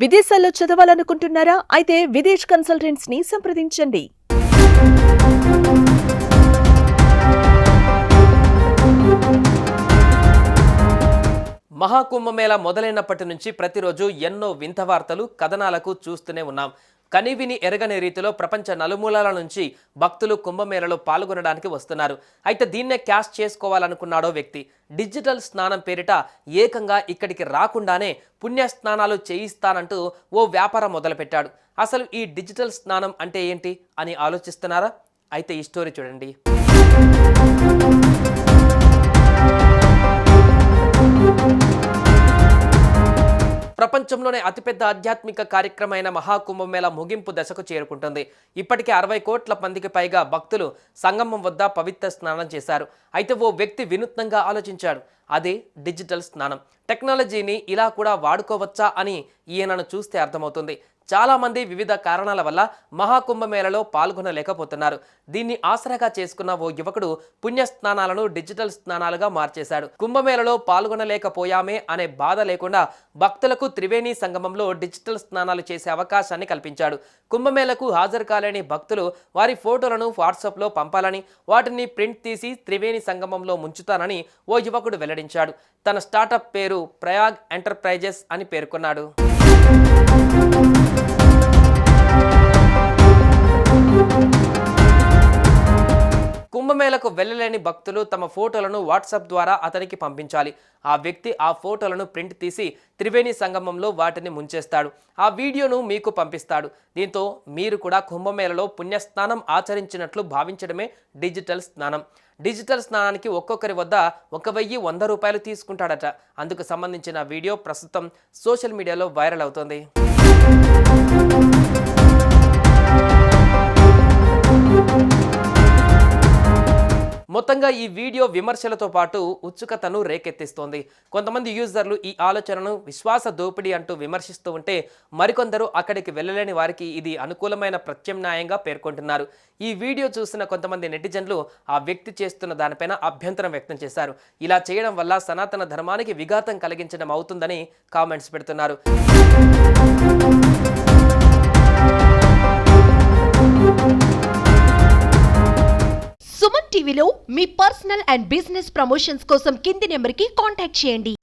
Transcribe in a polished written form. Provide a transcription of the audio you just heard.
విదేశాల్లో చదవాలనుకుంటున్నారా? అయితే విదేశ్ కన్సల్టెంట్స్ ని సంప్రదించండి. మహాకుంభమేళ మొదలైనప్పటి నుంచి ప్రతిరోజు ఎన్నో వింత వార్తలు కథనాలకు చూస్తూనే ఉన్నాం. కనివిని ఎరగని రీతిలో ప్రపంచ నలుమూలల నుంచి భక్తులు కుంభమేళలో పాల్గొనడానికి వస్తున్నారు. అయితే దీన్నే క్యాష్ చేసుకోవాలనుకున్నాడో వ్యక్తి డిజిటల్ స్నానం పేరిట ఏకంగా ఇక్కడికి రాకుండానే పుణ్య స్నానాలు చేయిస్తానంటూ ఓ వ్యాపారం మొదలుపెట్టాడు. అసలు ఈ డిజిటల్ స్నానం అంటే ఏంటి అని ఆలోచిస్తున్నారా? అయితే ఈ స్టోరీ చూడండి. ప్రపంచంలోనే అతిపెద్ద ఆధ్యాత్మిక కార్యక్రమైన మహాకుంభమేళ ముగింపు దశకు చేరుకుంటుంది. ఇప్పటికే 60 కోట్ల మందికి పైగా భక్తులు సంగమం వద్ద పవిత్ర స్నానం చేశారు. అయితే ఓ వ్యక్తి వినూత్నంగా ఆలోచించాడు. అదే డిజిటల్ స్నానం. టెక్నాలజీని ఇలా కూడా వాడుకోవచ్చా అని ఈయనను చూస్తే అర్థమవుతుంది. చాలా మంది వివిధ కారణాల వల్ల మహాకుంభమేళలో పాల్గొనలేకపోతున్నారు. దీన్ని ఆసరాగా చేసుకున్న ఓ యువకుడు పుణ్యస్నానాలను డిజిటల్ స్నానాలుగా మార్చేశాడు. కుంభమేళలో పాల్గొనలేకపోయామే అనే బాధ లేకుండా భక్తులకు త్రివేణి సంగమంలో డిజిటల్ స్నానాలు చేసే అవకాశాన్ని కల్పించాడు. కుంభమేళకు హాజరు కాలేని భక్తులు వారి ఫోటోలను వాట్సాప్లో పంపాలని, వాటిని ప్రింట్ తీసి త్రివేణి సంగమంలో ముంచుతానని ఓ యువకుడు వెల్లడించాడు. తన స్టార్టప్ పేరు ప్రయాగ్ ఎంటర్ప్రైజెస్ అని పేర్కొన్నాడు. కుంభమేళకు వెళ్ళలేని భక్తులు తమ ఫోటోలను వాట్సాప్ ద్వారా అతనికి పంపించాలి. ఆ వ్యక్తి ఆ ఫోటోలను ప్రింట్ తీసి త్రివేణి సంగమంలో వాటిని ముంచేస్తాడు. ఆ వీడియోను మీకు పంపిస్తాడు. దీంతో మీరు కూడా కుంభమేళలో పుణ్యస్నానం ఆచరించినట్లు భావించడమే డిజిటల్ స్నానం. డిజిటల్ స్నానానికి ఒక్కొక్కరి వద్ద 1,100 రూపాయలు తీసుకుంటాడట. అందుకు సంబంధించిన వీడియో ప్రస్తుతం సోషల్ మీడియాలో వైరల్ అవుతోంది. మొత్తంగా ఈ వీడియో విమర్శలతో పాటు ఉత్సుకతను రేకెత్తిస్తోంది. కొంతమంది యూజర్లు ఈ ఆలోచనను విశ్వాస దోపిడీ అంటూ విమర్శిస్తూ ఉంటే, మరికొందరు అక్కడికి వెళ్ళలేని వారికి ఇది అనుకూలమైన ప్రత్యామ్నాయంగా పేర్కొంటున్నారు. ఈ వీడియో చూసిన కొంతమంది నెటిజన్లు ఆ వ్యక్తి చేస్తున్న దానిపైన అభ్యంతరం వ్యక్తం చేశారు. ఇలా చేయడం వల్ల సనాతన ధర్మానికి విఘాతం కలిగించడం అవుతుందని కామెంట్స్ పెడుతున్నారు. సుమన్ టీవీలో మీ పర్సనల్ అండ్ బిజినెస్ ప్రమోషన్స్ కోసం కింది నెంబర్కి కాంటాక్ట్ చేయండి.